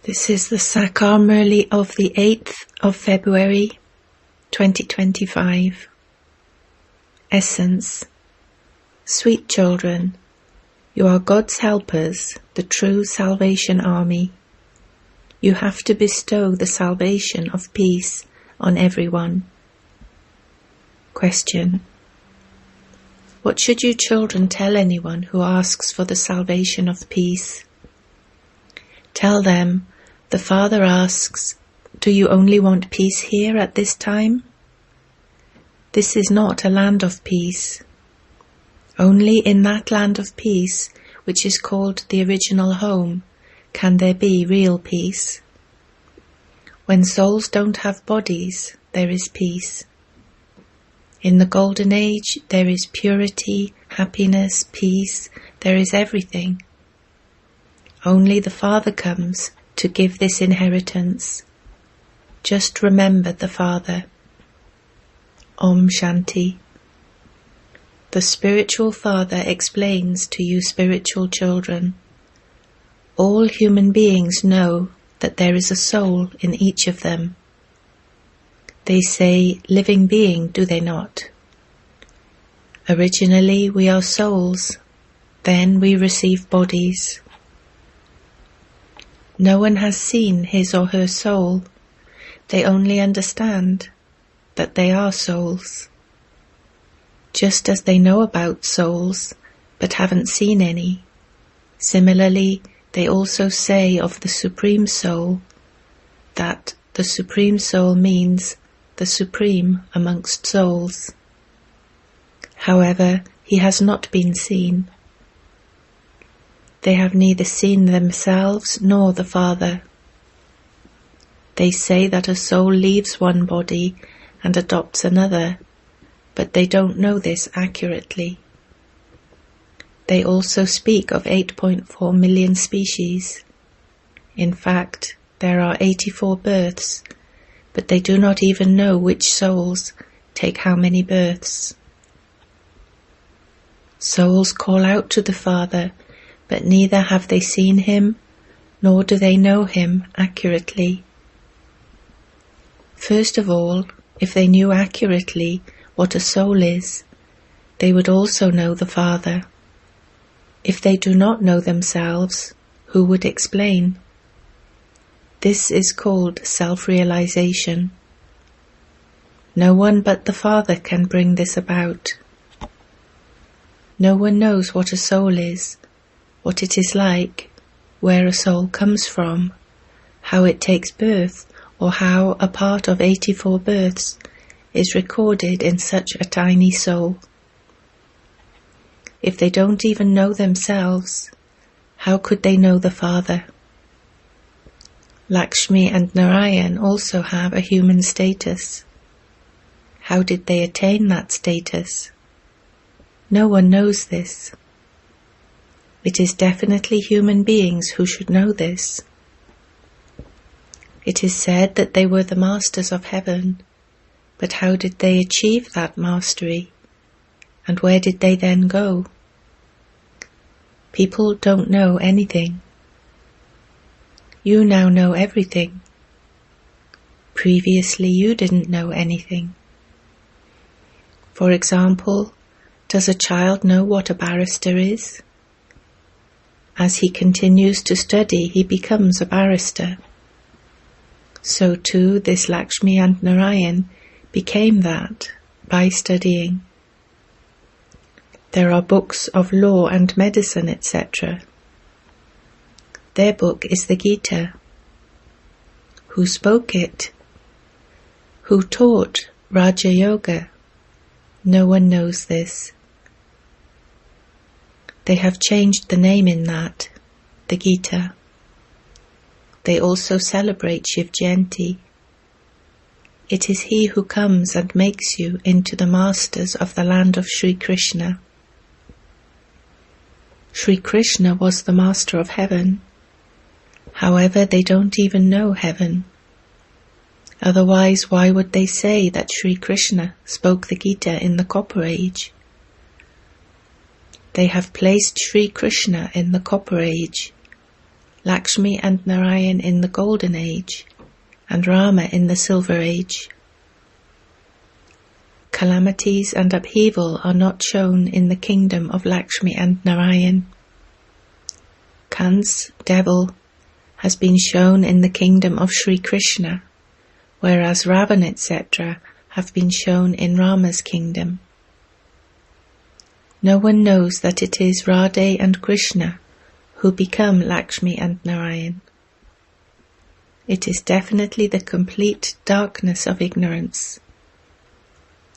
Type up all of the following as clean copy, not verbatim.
This is the Sakar Murli of the 8th of February 2025. Essence. Sweet children, you are God's helpers, the true Salvation Army. You have to bestow the salvation of peace on everyone. Question. What should you children tell anyone who asks for the salvation of peace? Tell them, the Father asks, do you only want peace here at this time? This is not a land of peace. Only in that land of peace, which is called the original home, can there be real peace. When souls don't have bodies, there is peace. In the Golden Age, there is purity, happiness, peace, there is everything. Only the Father comes to give this inheritance. Just remember the Father. Om Shanti. The spiritual Father explains to you spiritual children. All human beings know that there is a soul in each of them. They say, living being, do they not? Originally we are souls, then we receive bodies. No one has seen his or her soul. They only understand that they are souls. Just as they know about souls, but haven't seen any, similarly they also say of the Supreme Soul that the Supreme Soul means the Supreme amongst souls. However, he has not been seen. They have neither seen themselves nor the Father. They say that a soul leaves one body and adopts another, but they don't know this accurately. They also speak of 8.4 million species. In fact, there are 84 births, but they do not even know which souls take how many births. Souls call out to the Father, but neither have they seen him, nor do they know him accurately. First of all, if they knew accurately what a soul is, they would also know the Father. If they do not know themselves, who would explain? This is called self-realization. No one but the Father can bring this about. No one knows what a soul is, what it is like, where a soul comes from, how it takes birth, or how a part of 84 births is recorded in such a tiny soul. If they don't even know themselves, how could they know the Father? Lakshmi and Narayan also have a human status. How did they attain that status? No one knows this. It is definitely human beings who should know this. It is said that they were the masters of heaven, but how did they achieve that mastery? And where did they then go? People don't know anything. You now know everything. Previously you didn't know anything. For example, does a child know what a barrister is? As he continues to study, he becomes a barrister. So too this Lakshmi and Narayan became that by studying. There are books of law and medicine, etc. Their book is the Gita. Who spoke it? Who taught Raja Yoga? No one knows this. They have changed the name in that, the Gita. They also celebrate Shiv Jayanti. It is he who comes and makes you into the masters of the land of Sri Krishna. Sri Krishna was the master of heaven. However, they don't even know heaven. Otherwise, why would they say that Sri Krishna spoke the Gita in the Copper Age? They have placed Sri Krishna in the Copper Age, Lakshmi and Narayan in the Golden Age, and Rama in the Silver Age. Calamities and upheaval are not shown in the kingdom of Lakshmi and Narayan. Kans, devil, has been shown in the kingdom of Sri Krishna, whereas Ravan, etc., have been shown in Rama's kingdom. No one knows that it is Radhe and Krishna who become Lakshmi and Narayan. It is definitely the complete darkness of ignorance.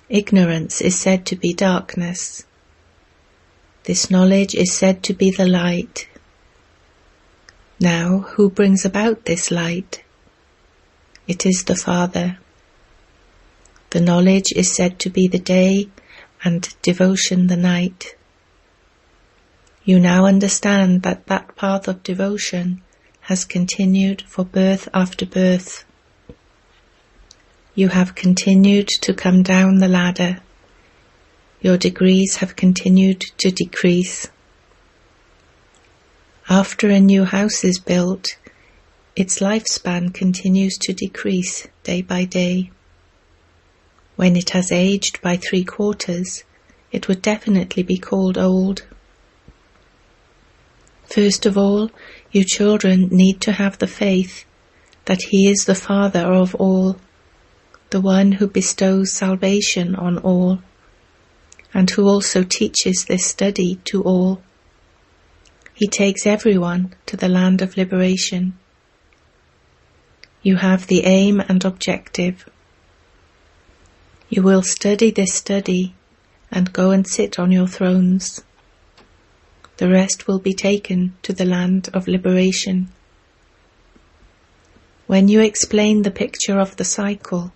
Ignorance is said to be darkness. This knowledge is said to be the light. Now, who brings about this light? It is the Father. The knowledge is said to be the day and devotion the night. You now understand that that path of devotion has continued for birth after birth. You have continued to come down the ladder. Your degrees have continued to decrease. After a new house is built, its lifespan continues to decrease day by day. When it has aged by 3/4, it would definitely be called old. First of all, you children need to have the faith that He is the Father of all, the one who bestows salvation on all, and who also teaches this study to all. He takes everyone to the land of liberation. You have the aim and objective. You will study this study and go and sit on your thrones. The rest will be taken to the land of liberation. When you explain the picture of the cycle,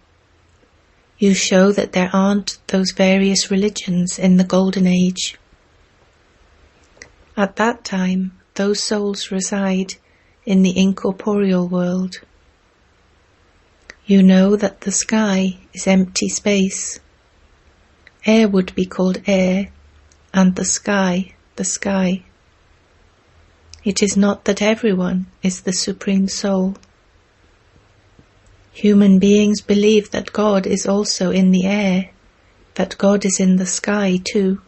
you show that there aren't those various religions in the Golden Age. At that time, those souls reside in the incorporeal world. You know that the sky is empty space. Air would be called air, and the sky, the sky. It is not that everyone is the Supreme Soul. Human beings believe that God is also in the air, that God is in the sky too.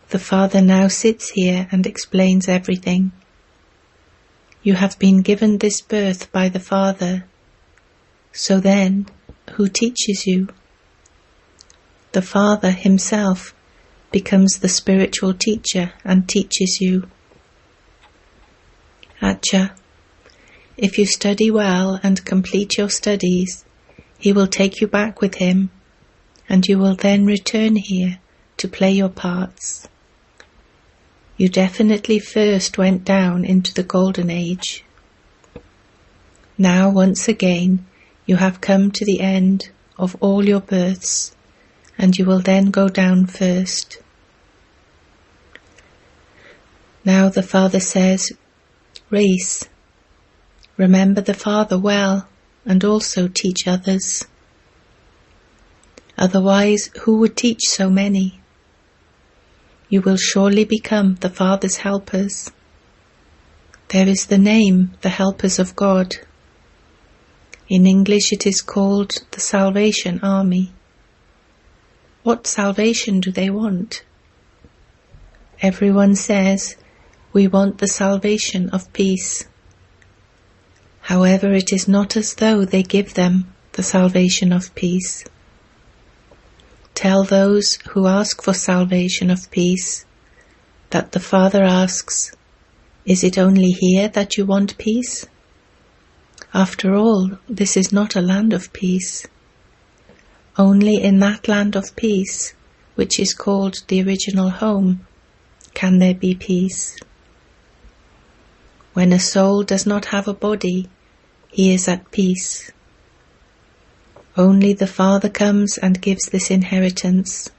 The Father now sits here and explains everything. You have been given this birth by the Father. So then, who teaches you? The Father Himself becomes the spiritual teacher and teaches you. Acha, if you study well and complete your studies, He will take you back with Him, and you will then return here to play your parts. You definitely first went down into the Golden Age. Now, once again, you have come to the end of all your births, and you will then go down first. Now the Father says, race. Remember the Father well, and also teach others. Otherwise, who would teach so many? You will surely become the Father's helpers. There is the name, the helpers of God. In English it is called the Salvation Army. What salvation do they want? Everyone says, we want the salvation of peace. However, it is not as though they give them the salvation of peace. Tell those who ask for salvation of peace that the Father asks, is it only here that you want peace? After all, this is not a land of peace. Only in that land of peace, which is called the original home, can there be peace. When a soul does not have a body, he is at peace. Only the Father comes and gives this inheritance.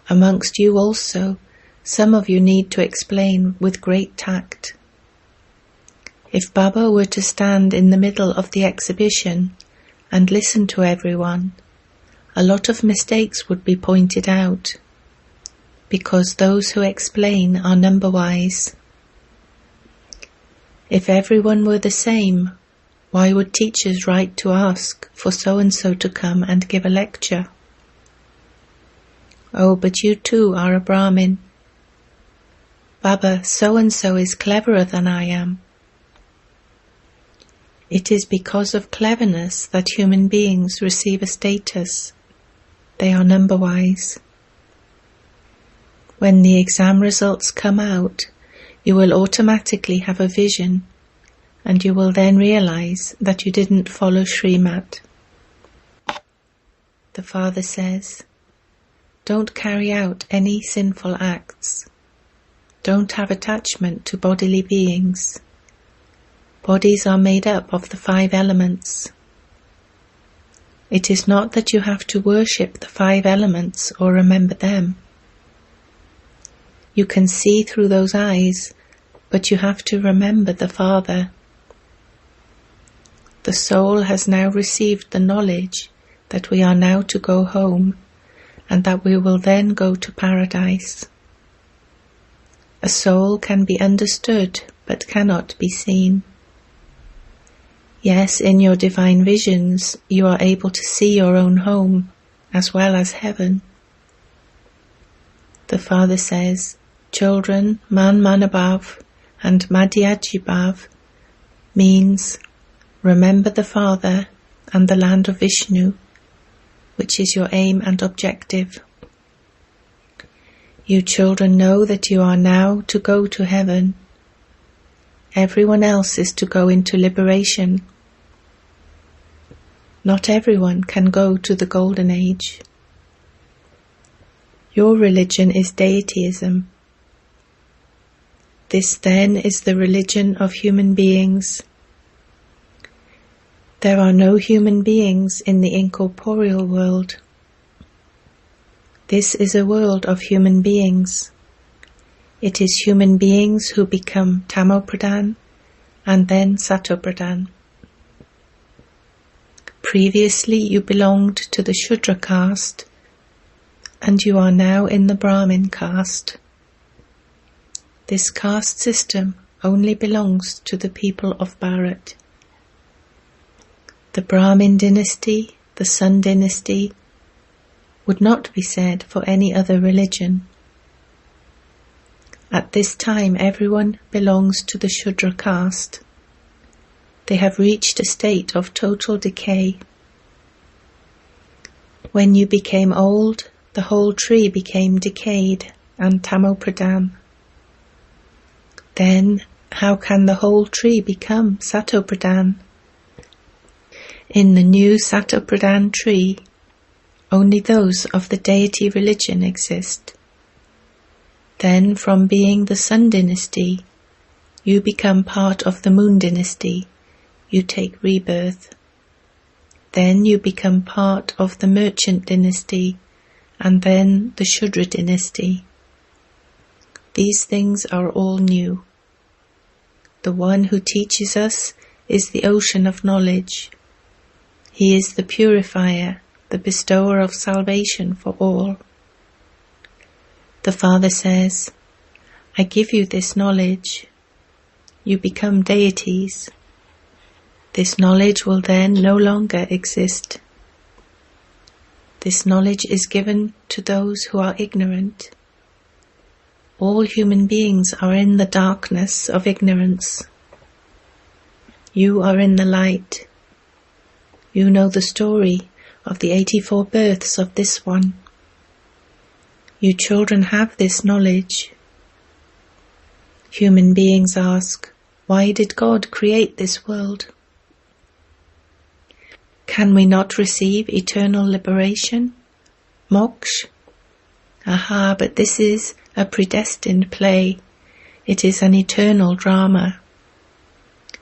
Amongst you also, some of you need to explain with great tact. If Baba were to stand in the middle of the exhibition and listen to everyone, a lot of mistakes would be pointed out, because those who explain are number-wise. If everyone were the same, why would teachers write to ask for so-and-so to come and give a lecture? Oh, but you too are a Brahmin. Baba, so-and-so is cleverer than I am. It is because of cleverness that human beings receive a status. They are number-wise. When the exam results come out, you will automatically have a vision, and you will then realize that you didn't follow Srimat. The Father says, don't carry out any sinful acts. Don't have attachment to bodily beings. Bodies are made up of the 5 elements. It is not that you have to worship the 5 elements or remember them. You can see through those eyes, but you have to remember the Father. The soul has now received the knowledge that we are now to go home, and that we will then go to paradise. A soul can be understood, but cannot be seen. Yes, in your divine visions, you are able to see your own home, as well as heaven. The Father says, children, Man-Manabhav and Madhyajibhav means remember the Father and the land of Vishnu, which is your aim and objective. You children know that you are now to go to heaven. Everyone else is to go into liberation. Not everyone can go to the Golden Age. Your religion is deityism. This then is the religion of human beings. There are no human beings in the incorporeal world. This is a world of human beings. It is human beings who become Tamopradhan and then Satopradhan. Previously you belonged to the Shudra caste, and you are now in the Brahmin caste. This caste system only belongs to the people of Bharat. The Brahmin dynasty, the Sun dynasty, would not be said for any other religion. At this time everyone belongs to the Shudra caste. They have reached a state of total decay. When you became old, the whole tree became decayed and Tamopradhan. Then how can the whole tree become Satopradhan? In the new Satopradhan tree, only those of the deity religion exist. Then from being the Sun dynasty, you become part of the Moon dynasty. You take rebirth. Then you become part of the Merchant dynasty, and then the Shudra dynasty. These things are all new. The one who teaches us is the ocean of knowledge. He is the purifier, the bestower of salvation for all. The Father says, I give you this knowledge. You become deities. This knowledge will then no longer exist. This knowledge is given to those who are ignorant. All human beings are in the darkness of ignorance. You are in the light. You know the story of the 84 births of this one. You children have this knowledge. Human beings ask, why did God create this world? Can we not receive eternal liberation? Moksha? Aha, but this is a predestined play. It is an eternal drama.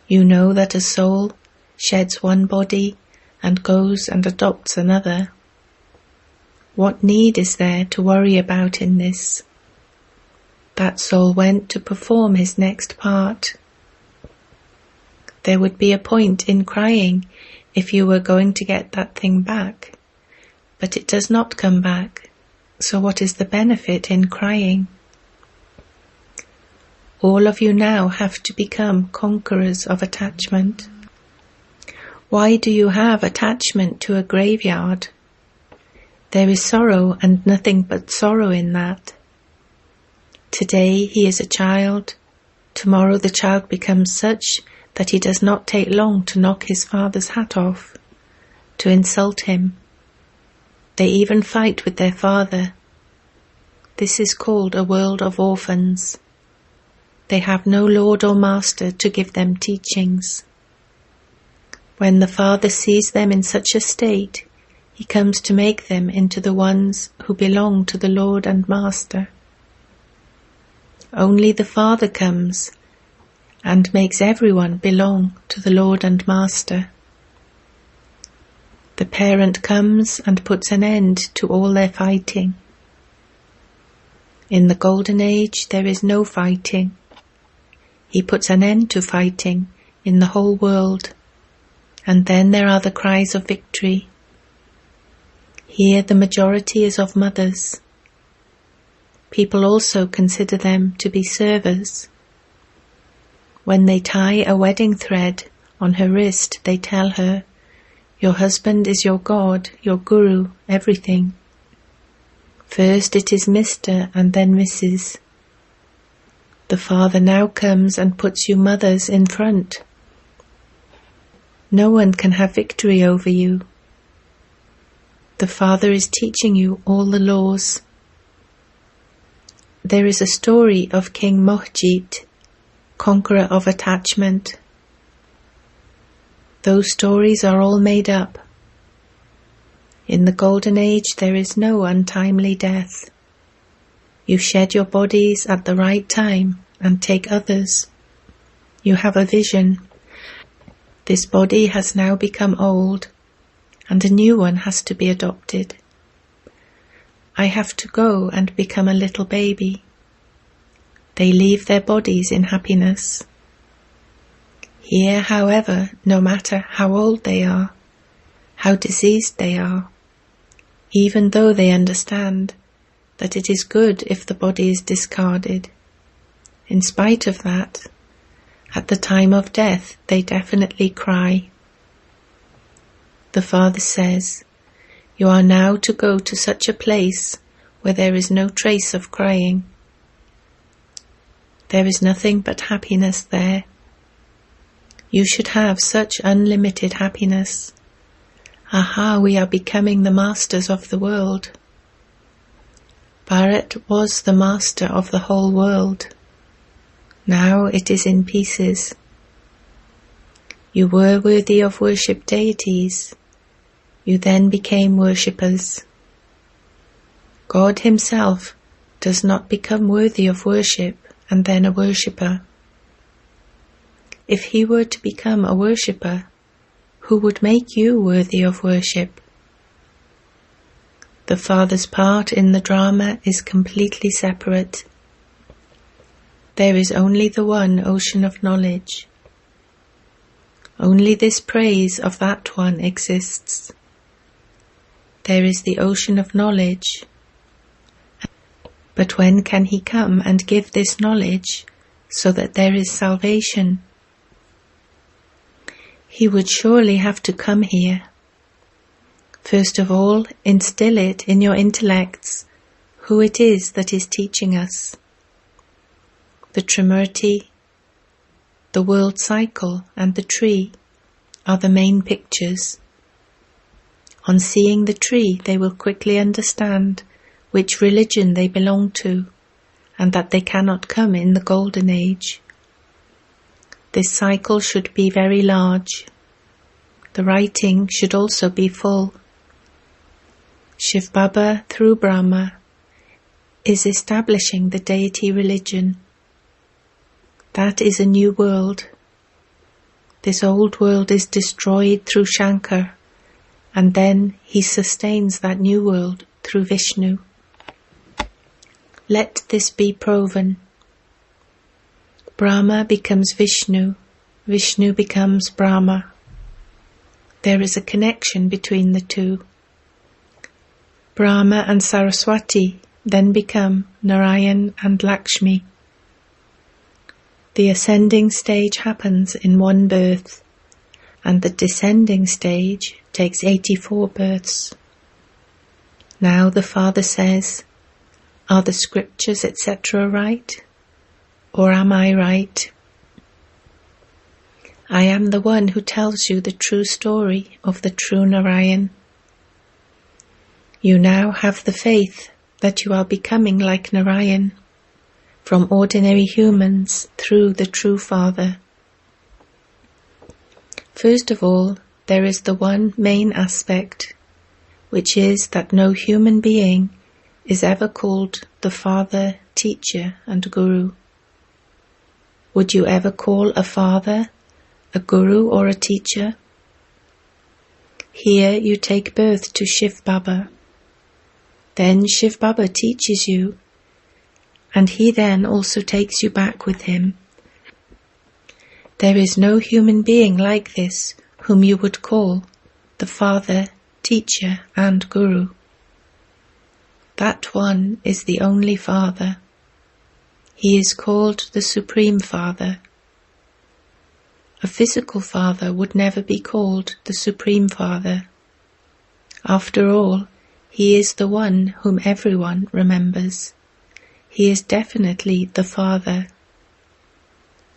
You know that a soul sheds one body and goes and adopts another. What need is there to worry about in this? That soul went to perform his next part. There would be a point in crying if you were going to get that thing back, but it does not come back, so what is the benefit in crying? All of you now have to become conquerors of attachment. Why do you have attachment to a graveyard? There is sorrow and nothing but sorrow in that. Today he is a child. Tomorrow the child becomes such that he does not take long to knock his father's hat off, to insult him. They even fight with their father. This is called a world of orphans. They have no lord or master to give them teachings. When the father sees them in such a state, he comes to make them into the ones who belong to the Lord and Master. Only the Father comes and makes everyone belong to the Lord and Master. The parent comes and puts an end to all their fighting. In the Golden Age there is no fighting. He puts an end to fighting in the whole world, and then there are the cries of victory. Here the majority is of mothers. People also consider them to be servers. When they tie a wedding thread on her wrist, they tell her, "Your husband is your God, your guru, everything." First it is Mr. and then Mrs. The Father now comes and puts you mothers in front. No one can have victory over you. The Father is teaching you all the laws. There is a story of King Mohjit, conqueror of attachment. Those stories are all made up. In the Golden Age there is no untimely death. You shed your bodies at the right time and take others. You have a vision. This body has now become old, and a new one has to be adopted. I have to go and become a little baby. They leave their bodies in happiness. Here, however, no matter how old they are, how diseased they are, even though they understand that it is good if the body is discarded, in spite of that, at the time of death they definitely cry. The Father says, "You are now to go to such a place where there is no trace of crying. There is nothing but happiness there. You should have such unlimited happiness. Aha, we are becoming the masters of the world." Bharat was the master of the whole world. Now it is in pieces. You were worthy of worship deities. You then became worshippers. God himself does not become worthy of worship and then a worshipper. If he were to become a worshipper, who would make you worthy of worship? The Father's part in the drama is completely separate. There is only the one ocean of knowledge. Only this praise of that one exists. There is the ocean of knowledge. But when can he come and give this knowledge so that there is salvation? He would surely have to come here. First of all, instill it in your intellects who it is that is teaching us. The Trimurti, the world cycle, and the tree are the main pictures. On seeing the tree, they will quickly understand which religion they belong to, and that they cannot come in the Golden Age. This cycle should be very large. The writing should also be full. Shiv Baba, through Brahma, is establishing the deity religion. That is a new world. This old world is destroyed through Shankar, and then he sustains that new world through Vishnu. Let this be proven. Brahma becomes Vishnu, Vishnu becomes Brahma. There is a connection between the two. Brahma and Saraswati then become Narayan and Lakshmi. The ascending stage happens in one birth, and the descending stage takes 84 births. Now the Father says, are the scriptures etc. right? Or am I right? I am the one who tells you the true story of the true Narayan. You now have the faith that you are becoming like Narayan, from ordinary humans through the true Father. First of all, there is the one main aspect, which is that no human being is ever called the Father, Teacher and Guru. Would you ever call a Father, a Guru or a Teacher? Here you take birth to Shiv Baba. Then Shiv Baba teaches you, and he then also takes you back with him. There is no human being like this whom you would call the Father, Teacher and Guru. That one is the only Father. He is called the Supreme Father. A physical father would never be called the Supreme Father. After all, he is the one whom everyone remembers. He is definitely the Father.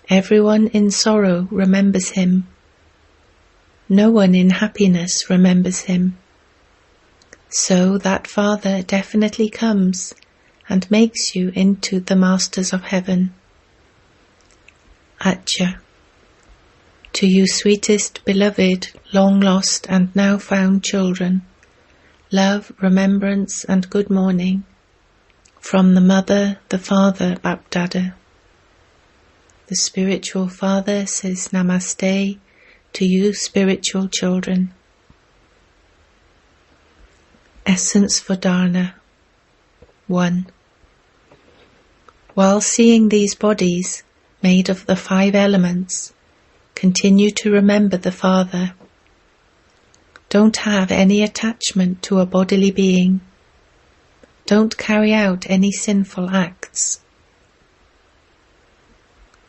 Everyone in sorrow remembers him. No one in happiness remembers him. So that Father definitely comes and makes you into the Masters of Heaven. Acha. To you sweetest, beloved, long lost and now found children, love, remembrance and good morning from the Mother, the Father, Bapdada. The spiritual Father says Namaste to you spiritual children. Essence for Dharna. 1. While seeing these bodies made of the 5 elements, continue to remember the Father. Don't have any attachment to a bodily being. Don't carry out any sinful acts.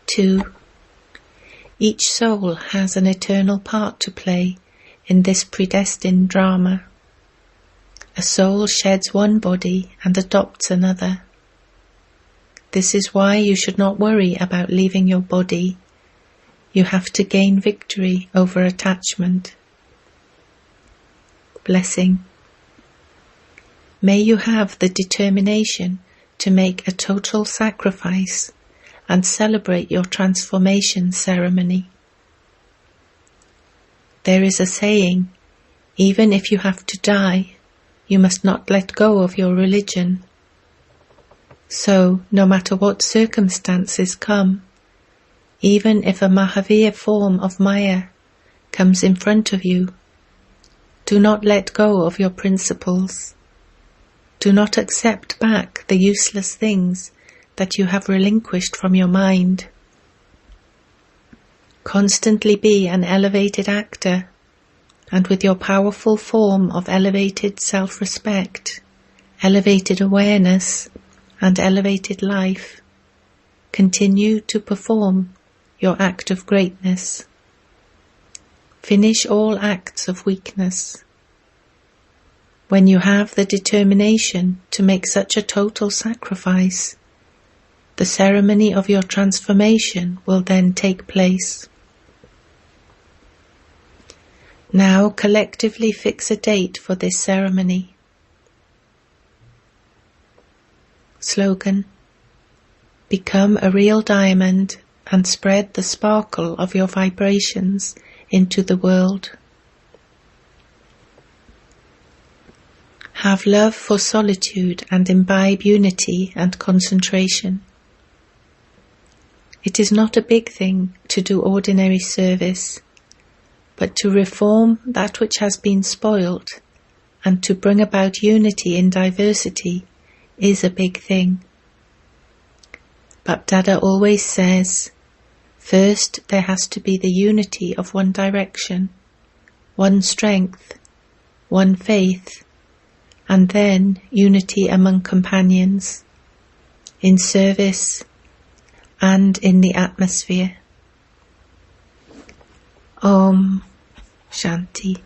2. Each soul has an eternal part to play in this predestined drama. A soul sheds one body and adopts another. This is why you should not worry about leaving your body. You have to gain victory over attachment. Blessing. May you have the determination to make a total sacrifice and celebrate your transformation ceremony. There is a saying, even if you have to die, you must not let go of your religion. So, no matter what circumstances come, even if a Mahavir form of Maya comes in front of you, do not let go of your principles. Do not accept back the useless things that you have relinquished from your mind. Constantly be an elevated actor, and with your powerful form of elevated self-respect, elevated awareness, and elevated life, continue to perform your act of greatness. Finish all acts of weakness. When you have the determination to make such a total sacrifice, the ceremony of your transformation will then take place. Now collectively fix a date for this ceremony. Slogan: Become a real diamond and spread the sparkle of your vibrations into the world. Have love for solitude and imbibe unity and concentration. It is not a big thing to do ordinary service, but to reform that which has been spoiled and to bring about unity in diversity is a big thing. Bapdada always says, first there has to be the unity of one direction, one strength, one faith, and then unity among companions, in service, and in the atmosphere. Om Shanti.